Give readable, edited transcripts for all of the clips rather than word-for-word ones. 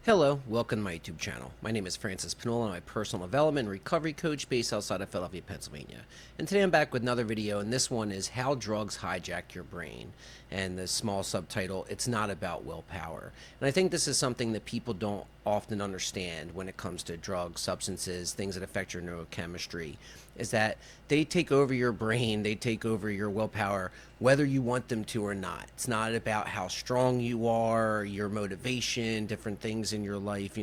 Hello, welcome to my YouTube channel. My name is Francis Pinola. I'm a personal development and recovery coach based outside of Philadelphia, Pennsylvania. And today I'm back with another video, and this one is How Drugs Hijack Your Brain. And the small subtitle, It's Not About Willpower. And I think this is something that people don't often understand when it comes to drugs, substances, things that affect your neurochemistry, is that they take over your brain, they take over your willpower, whether you want them to or not. It's not about how strong you are, your motivation, different things in your life.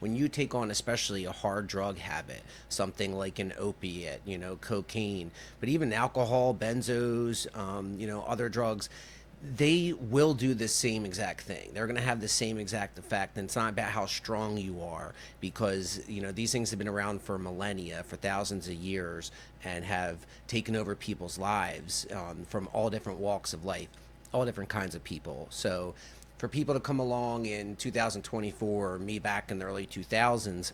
When you take on especially a hard drug habit, something like an opiate, cocaine, but even alcohol, benzos, other drugs, they will do the same exact thing. They're going to have the same exact effect. And it's not about how strong you are, because these things have been around for millennia, for thousands of years, and have taken over people's lives, from all different walks of life, all different kinds of people. So for people to come along in 2024, or me back in the early 2000s,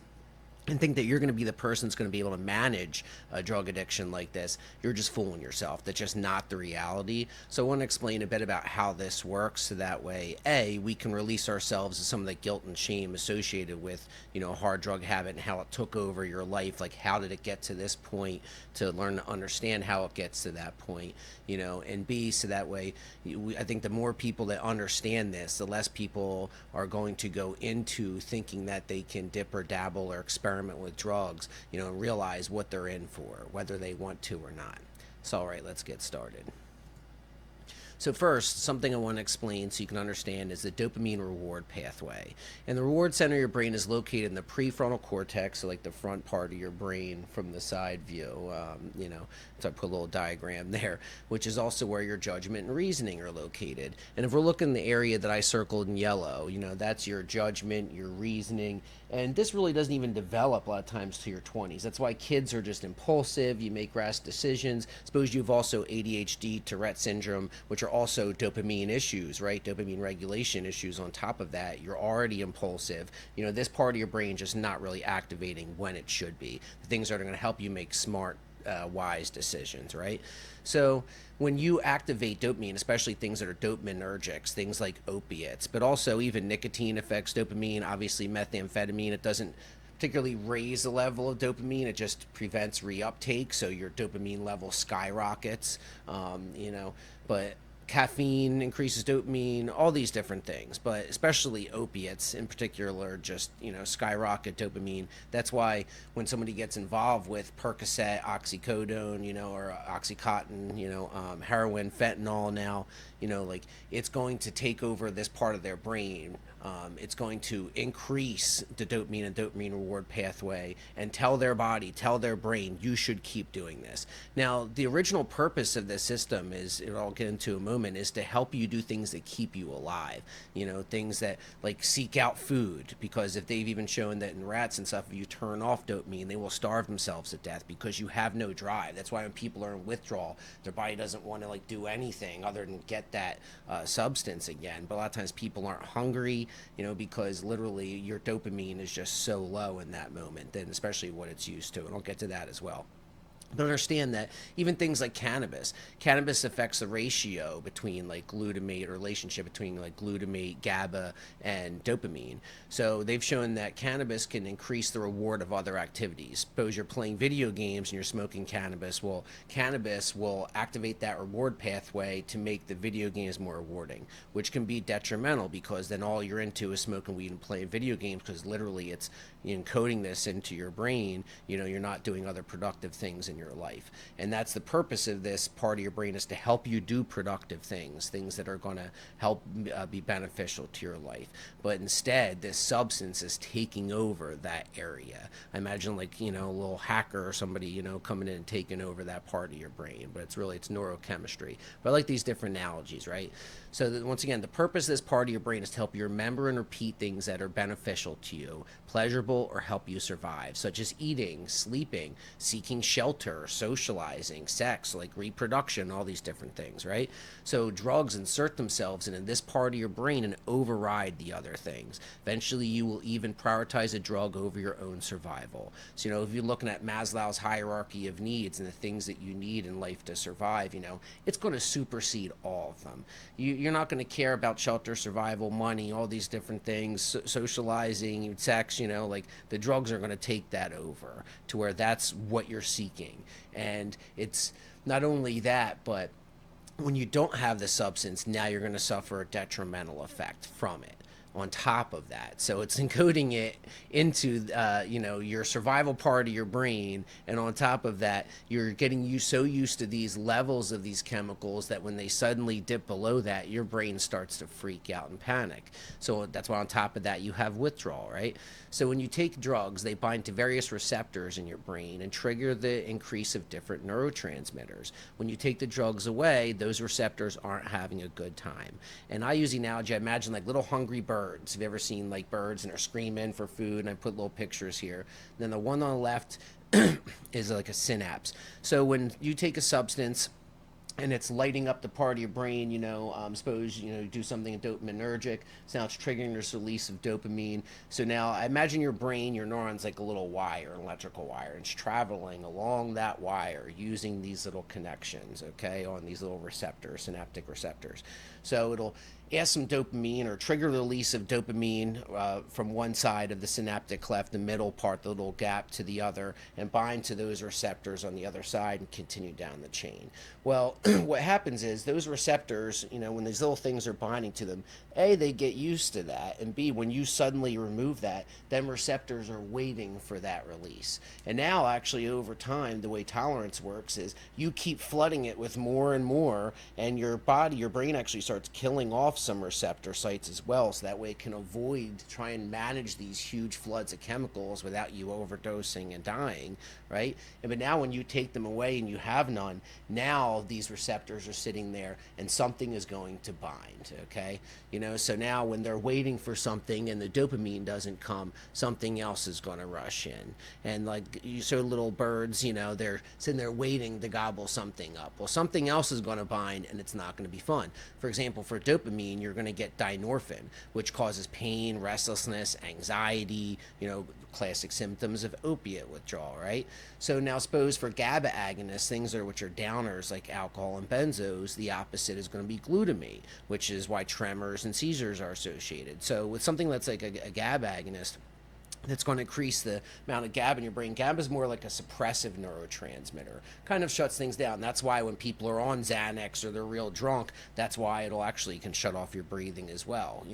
and think that you're going to be the person that's going to be able to manage a drug addiction like this, you're just fooling yourself. That's just not the reality. So I want to explain a bit about how this works, so that way, A, we can release ourselves of some of the guilt and shame associated with, a hard drug habit and how it took over your life. Like, how did it get to this point, to learn to understand how it gets to that point, and B, so that way, I think the more people that understand this, the less people are going to go into thinking that they can dip or dabble or experiment with drugs, and realize what they're in for, whether they want to or not. So, all right, let's get started. So first, something I want to explain so you can understand is the dopamine reward pathway. And the reward center of your brain is located in the prefrontal cortex, so like the front part of your brain from the side view. So I put a little diagram there, which is also where your judgment and reasoning are located. And if we're looking in the area that I circled in yellow, that's your judgment, your reasoning, and this really doesn't even develop a lot of times to your 20s. That's why kids are just impulsive. You make rash decisions. Suppose you've also ADHD, Tourette syndrome, which are also dopamine issues, right? Dopamine regulation issues on top of that. You're already impulsive. This part of your brain just not really activating when it should be. The things that are going to help you make smart, wise decisions, right? So when you activate dopamine, especially things that are dopaminergics, things like opiates, but also even nicotine affects dopamine, obviously methamphetamine, it doesn't particularly raise the level of dopamine, it just prevents reuptake, so your dopamine level skyrockets, but caffeine increases dopamine, all these different things, but especially opiates in particular just, skyrocket dopamine. That's why when somebody gets involved with Percocet, oxycodone, or Oxycontin, heroin, fentanyl now, like, it's going to take over this part of their brain. It's going to increase the dopamine and dopamine reward pathway and tell their body, tell their brain, you should keep doing this. Now, the original purpose of this system is, I'll get into a moment, is to help you do things that keep you alive. Things that, like, seek out food, because if they've even shown that in rats and stuff, if you turn off dopamine, they will starve themselves to death because you have no drive. That's why when people are in withdrawal, their body doesn't want to, like, do anything other than get that substance again. But a lot of times people aren't hungry, because literally your dopamine is just so low in that moment, and especially what it's used to. And I'll get to that as well. But understand that even things like cannabis affects the ratio between, like, glutamate, or relationship between, like, glutamate, GABA, and dopamine. So they've shown that cannabis can increase the reward of other activities. Suppose you're playing video games and you're smoking cannabis. Well, cannabis will activate that reward pathway to make the video games more rewarding, which can be detrimental, because then all you're into is smoking weed and playing video games, because literally it's encoding this into your brain. You're not doing other productive things in your life. And that's the purpose of this part of your brain, is to help you do productive things that are going to help be beneficial to your life. But instead, this substance is taking over that area. I imagine, like, a little hacker or somebody, coming in and taking over that part of your brain. But it's neurochemistry. But I like these different analogies, right? So that, once again, the purpose of this part of your brain is to help you remember and repeat things that are beneficial to you, pleasurable, or help you survive, such as eating, sleeping, seeking shelter, socializing, sex, like reproduction, all these different things, right? So drugs insert themselves into this part of your brain and override the other things. Eventually, you will even prioritize a drug over your own survival. So, if you're looking at Maslow's hierarchy of needs and the things that you need in life to survive, it's going to supersede all of them. you're not going to care about shelter, survival, money, all these different things, socializing, sex, like the drugs are going to take that over to where that's what you're seeking. And it's not only that, but when you don't have the substance, now you're going to suffer a detrimental effect from it on top of that. So it's encoding it into your survival part of your brain, and on top of that, you're getting so used to these levels of these chemicals that when they suddenly dip below that, your brain starts to freak out and panic. So that's why on top of that, you have withdrawal, right? So when you take drugs, they bind to various receptors in your brain and trigger the increase of different neurotransmitters. When you take the drugs away, those receptors aren't having a good time. And I use the analogy, I imagine like little hungry birds. Have you ever seen like birds and they're screaming for food? And I put little pictures here. Then the one on the left is like a synapse. So when you take a substance and it's lighting up the part of your brain, suppose, do something dopaminergic. So now it's triggering this release of dopamine. So now I imagine your brain, your neurons like a little wire, an electrical wire, and it's traveling along that wire using these little connections, okay, on these little receptors, synaptic receptors. So it'll ask some dopamine or trigger the release of dopamine from one side of the synaptic cleft, the middle part, the little gap, to the other, and bind to those receptors on the other side and continue down the chain. Well, what happens is those receptors, when these little things are binding to them, A, they get used to that, and B, when you suddenly remove that, then receptors are waiting for that release. And now, actually, over time, the way tolerance works is you keep flooding it with more and more, and your brain actually starts killing off some receptor sites as well, so that way it can try and manage these huge floods of chemicals without you overdosing and dying, right? But now when you take them away and you have none, now these receptors are sitting there and something is going to bind, okay? So now when they're waiting for something and the dopamine doesn't come, something else is going to rush in. And like you show little birds, they're sitting there waiting to gobble something up. Well, something else is going to bind and it's not going to be fun. For example, for dopamine, you're going to get dynorphin, which causes pain, restlessness, anxiety, classic symptoms of opiate withdrawal, right? So now suppose for GABA agonists, which are downers like alcohol and benzos, the opposite is going to be glutamate, which is why tremors and seizures are associated. So with something that's like a GABA agonist, that's going to increase the amount of GABA in your brain. GABA is more like a suppressive neurotransmitter, kind of shuts things down. That's why when people are on Xanax or they're real drunk, that's why it'll actually can shut off your breathing as well.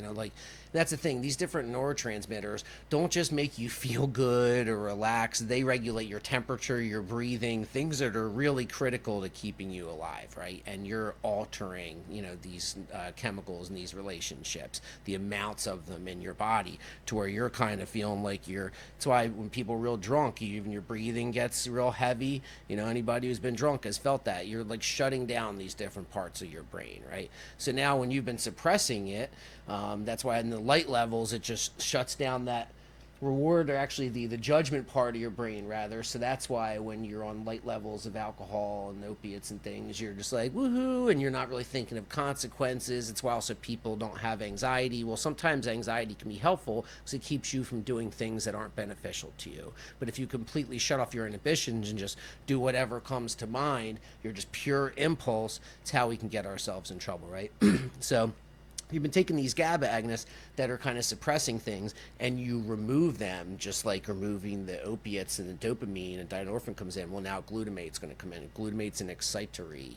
That's the thing. These different neurotransmitters don't just make you feel good or relax. They regulate your temperature, your breathing, things that are really critical to keeping you alive, right? And you're altering, these chemicals and these relationships, the amounts of them in your body, to where you're kind of feeling like that's why when people are real drunk, even your breathing gets real heavy. Anybody who's been drunk has felt that. You're like shutting down these different parts of your brain, right? So now when you've been suppressing it, that's why in the light levels, it just shuts down that reward, or actually the judgment part of your brain, rather. So that's why when you're on light levels of alcohol and opiates and things, you're just like woohoo, and you're not really thinking of consequences. It's why also people don't have anxiety. Well, sometimes anxiety can be helpful because it keeps you from doing things that aren't beneficial to you. But if you completely shut off your inhibitions and just do whatever comes to mind, you're just pure impulse. It's how we can get ourselves in trouble, right? So you've been taking these GABA agonists that are kind of suppressing things, and you remove them, just like removing the opiates and the dopamine, and dynorphin comes in. Well, now glutamate's going to come in. Glutamate's an excitatory,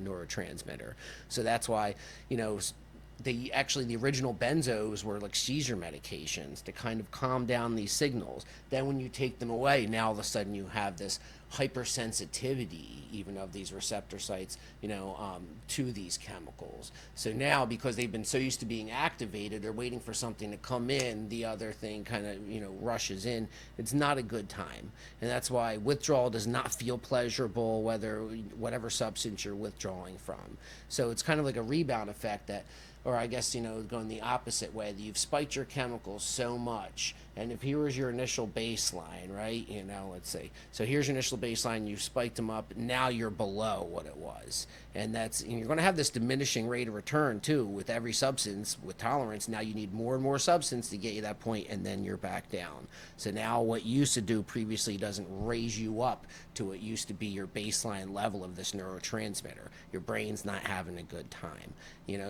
neurotransmitter. So that's why, the original benzos were like seizure medications to kind of calm down these signals. Then when you take them away, now all of a sudden you have this hypersensitivity even of these receptor sites, to these chemicals. So now, because they've been so used to being activated, they're waiting for something to come in, the other thing kind of, rushes in. It's not a good time. And that's why withdrawal does not feel pleasurable, whatever substance you're withdrawing from. So it's kind of like a rebound effect that or I guess, going the opposite way, that you've spiked your chemicals so much. And if here was your initial baseline, right? Let's say, so here's your initial baseline, you spiked them up, now you're below what it was. And you're going to have this diminishing rate of return too with every substance. With tolerance, now you need more and more substance to get you that point, and then you're back down. So now what you used to do previously doesn't raise you up to what used to be your baseline level of this neurotransmitter. Your brain's not having a good time.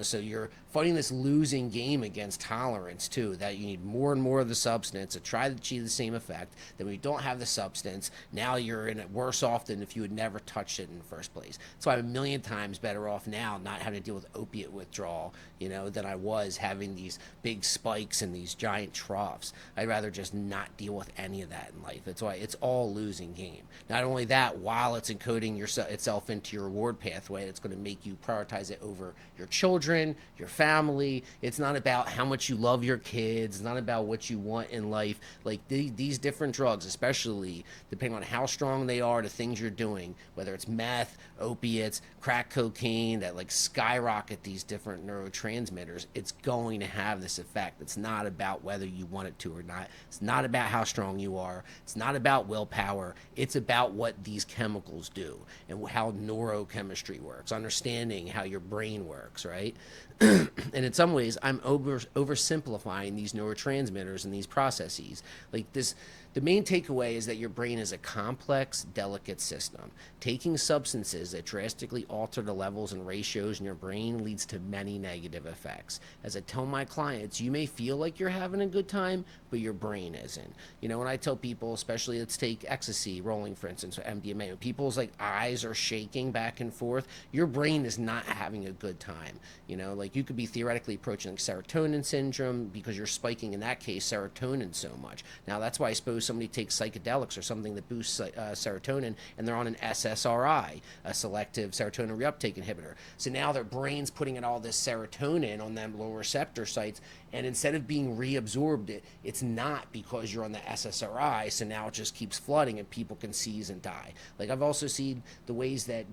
So you're fighting this losing game against tolerance too, that you need more and more of the substance to try to achieve the same effect. Then when you don't have the substance, now you're in it worse off than if you had never touched it in the first place. So I'm a million times better off now not having to deal with opiate withdrawal, than I was having these big spikes and these giant troughs. I'd rather just not deal with any of that in life. That's why it's all losing game. Not only that, while it's encoding itself into your reward pathway, it's going to make you prioritize it over your children, your family. It's not about how much you love your kids. It's not about what you want in life. Like these different drugs, especially depending on how strong they are, the things you're doing, whether it's meth, opiates, crack cocaine, that like skyrocket these different neurotransmitters, it's going to have this effect. It's not about whether you want it to or not. It's not about how strong you are. It's not about willpower. It's about what these chemicals do and how neurochemistry works, understanding how your brain works, right? And in some ways, I'm oversimplifying these neurotransmitters and these processes. Like this, the main takeaway is that your brain is a complex, delicate system. Taking substances that drastically alter the levels and ratios in your brain leads to many negative effects. As I tell my clients, you may feel like you're having a good time, but your brain isn't. When I tell people, especially let's take ecstasy, rolling for instance, or MDMA, when people's like eyes are shaking back and forth, your brain is not having a good time. Like you could be theoretically approaching like serotonin syndrome because you're spiking in that case serotonin so much. Now that's why I suppose somebody takes psychedelics or something that boosts serotonin and they're on an SSRI, a selective serotonin reuptake inhibitor. So now their brain's putting in all this serotonin on them low receptor sites, and instead of being reabsorbed, it's not, because you're on the SSRI. So now it just keeps flooding and people can seize and die. Like I've also seen the ways that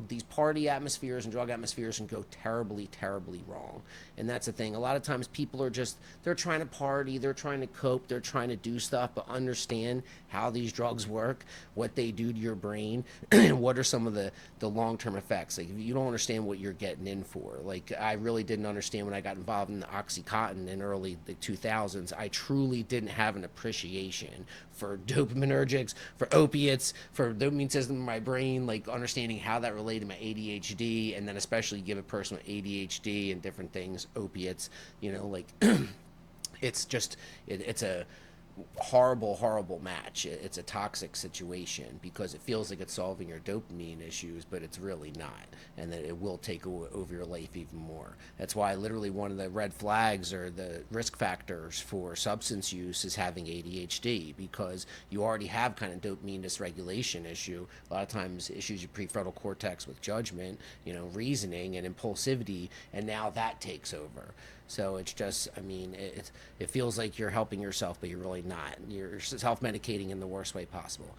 these party atmospheres and drug atmospheres can go terribly, terribly wrong. And that's the thing. A lot of times people are they're trying to party, they're trying to cope, they're trying to do stuff, but understand how these drugs work, what they do to your brain, and what are some of the long-term effects. Like if you don't understand what you're getting in for, like I really didn't understand when I got involved in the Oxycontin in early the 2000s. I truly didn't have an appreciation for dopaminergics, for opiates, for the dopamine system in my brain, like understanding how that related to my ADHD, and then especially give a person with ADHD and different things, opiates, like it's just, it's a horrible match. It's a toxic situation because it feels like it's solving your dopamine issues, but it's really not, and that it will take over your life even more. That's why literally one of the red flags or the risk factors for substance use is having ADHD, because you already have kind of dopamine dysregulation issue. A lot of times issues your prefrontal cortex with judgment, reasoning and impulsivity, and now that takes over. So it's just, it feels like you're helping yourself, but you're really not. You're self-medicating in the worst way possible.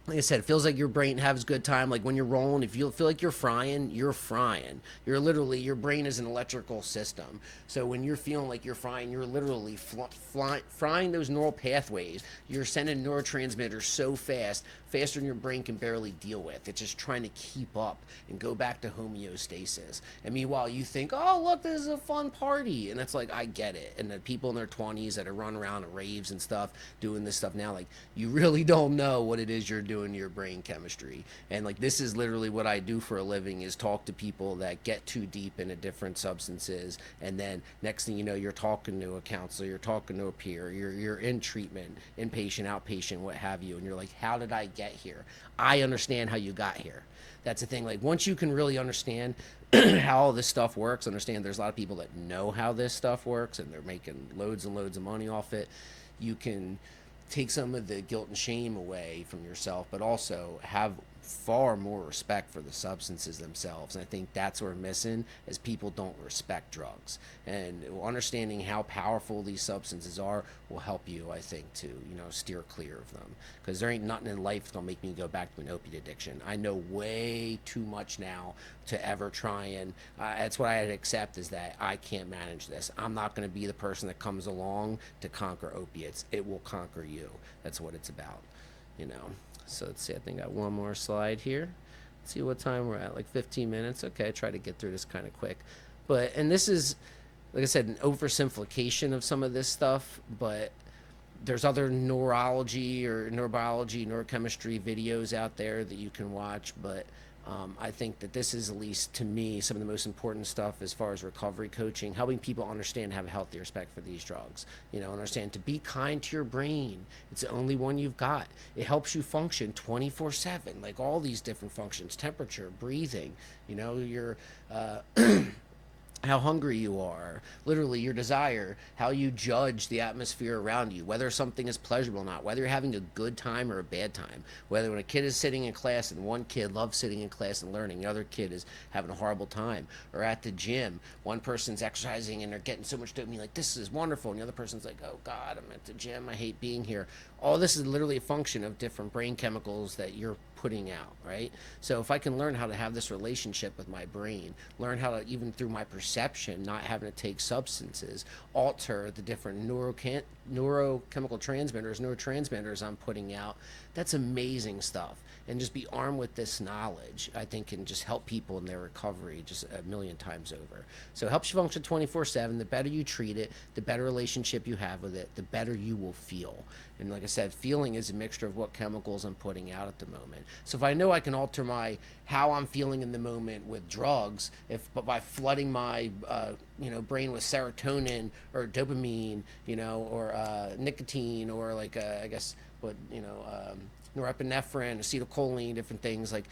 Like I said, it feels like your brain has a good time. Like when you're rolling, if you feel like you're frying, you're frying. You're literally, your brain is an electrical system. So when you're feeling like you're frying, you're literally frying those neural pathways. You're sending neurotransmitters so fast, faster than your brain can barely deal with. It's just trying to keep up and go back to homeostasis. And meanwhile, you think, oh, look, this is a fun party. And it's like, I get it. And the people in their 20s that are running around at raves and stuff, doing this stuff now, like, you really don't know what it is you're doing to your brain chemistry. And like, this is literally what I do for a living, is talk to people that get too deep into different substances. And then next thing you know, you're talking to a counselor, you're talking to a peer, you're in treatment, inpatient, outpatient, what have you. And you're like, how did I get here? I understand how you got here. That's the thing. Like, once you can really understand how all this stuff works, understand there's a lot of people that know how this stuff works and they're making loads and loads of money off it, you can take some of the guilt and shame away from yourself, but also have far more respect for the substances themselves. And I think that's what we're missing, is people don't respect drugs. And understanding how powerful these substances are will help you, I think, to, steer clear of them. Because there ain't nothing in life that's gonna make me go back to an opiate addiction. I know way too much now to ever try and that's what I had to accept, is that I can't manage this. I'm not going to be the person that comes along to conquer opiates. It will conquer you. That's what it's about, So let's see, I think I got one more slide here. Let's see what time we're at, like 15 minutes. Okay, I try to get through this kind of quick. And this is, like I said, an oversimplification of some of this stuff, but there's other neurology or neurobiology, neurochemistry videos out there that you can watch, but I think that this is, at least to me, some of the most important stuff as far as recovery coaching, helping people understand and have a healthy respect for these drugs. Understand to be kind to your brain. It's the only one you've got. It helps you function 24/7, like all these different functions, temperature, breathing, your how hungry you are, literally your desire, how you judge the atmosphere around you, whether something is pleasurable or not, whether you're having a good time or a bad time, whether when a kid is sitting in class and one kid loves sitting in class and learning, the other kid is having a horrible time, or at the gym, one person's exercising and they're getting so much dopamine, like this is wonderful, and the other person's like, oh God, I'm at the gym, I hate being here. All this is literally a function of different brain chemicals that you're putting out, right? So if I can learn how to have this relationship with my brain, learn how to, even through my perception, not having to take substances, alter the different neurochemical neurotransmitters I'm putting out, that's amazing stuff. And just be armed with this knowledge, I think, can just help people in their recovery just a million times over. So it helps you function 24/7. The better you treat it, the better relationship you have with it, the better you will feel. And like I said, feeling is a mixture of what chemicals I'm putting out at the moment. So if I know I can alter how I'm feeling in the moment with drugs, but by flooding my brain with serotonin or dopamine, or nicotine, or like I guess what norepinephrine, acetylcholine, different things, like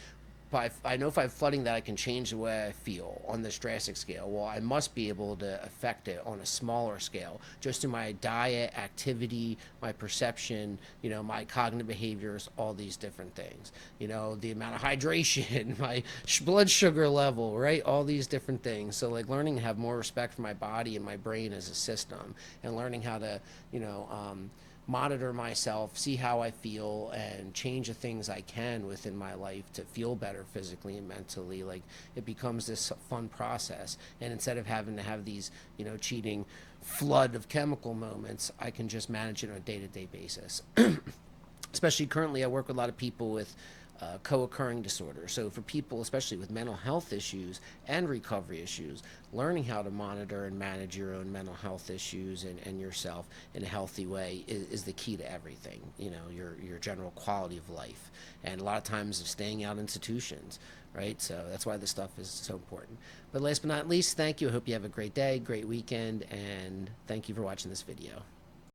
I know if I'm flooding that, I can change the way I feel on this drastic scale. Well, I must be able to affect it on a smaller scale, just through my diet, activity, my perception, my cognitive behaviors, all these different things. The amount of hydration, my blood sugar level, right? All these different things. So like learning to have more respect for my body and my brain as a system, and learning how to, monitor myself, see how I feel, and change the things I can within my life to feel better physically and mentally. Like, it becomes this fun process. And instead of having to have these, cheating flood of chemical moments, I can just manage it on a day-to-day basis. Especially currently, I work with a lot of people with co-occurring disorders. So for people, especially with mental health issues and recovery issues, learning how to monitor and manage your own mental health issues and yourself in a healthy way is the key to everything, your general quality of life. And a lot of times of staying out institutions, right? So that's why this stuff is so important. But last but not least, thank you. I hope you have a great day, great weekend, and thank you for watching this video.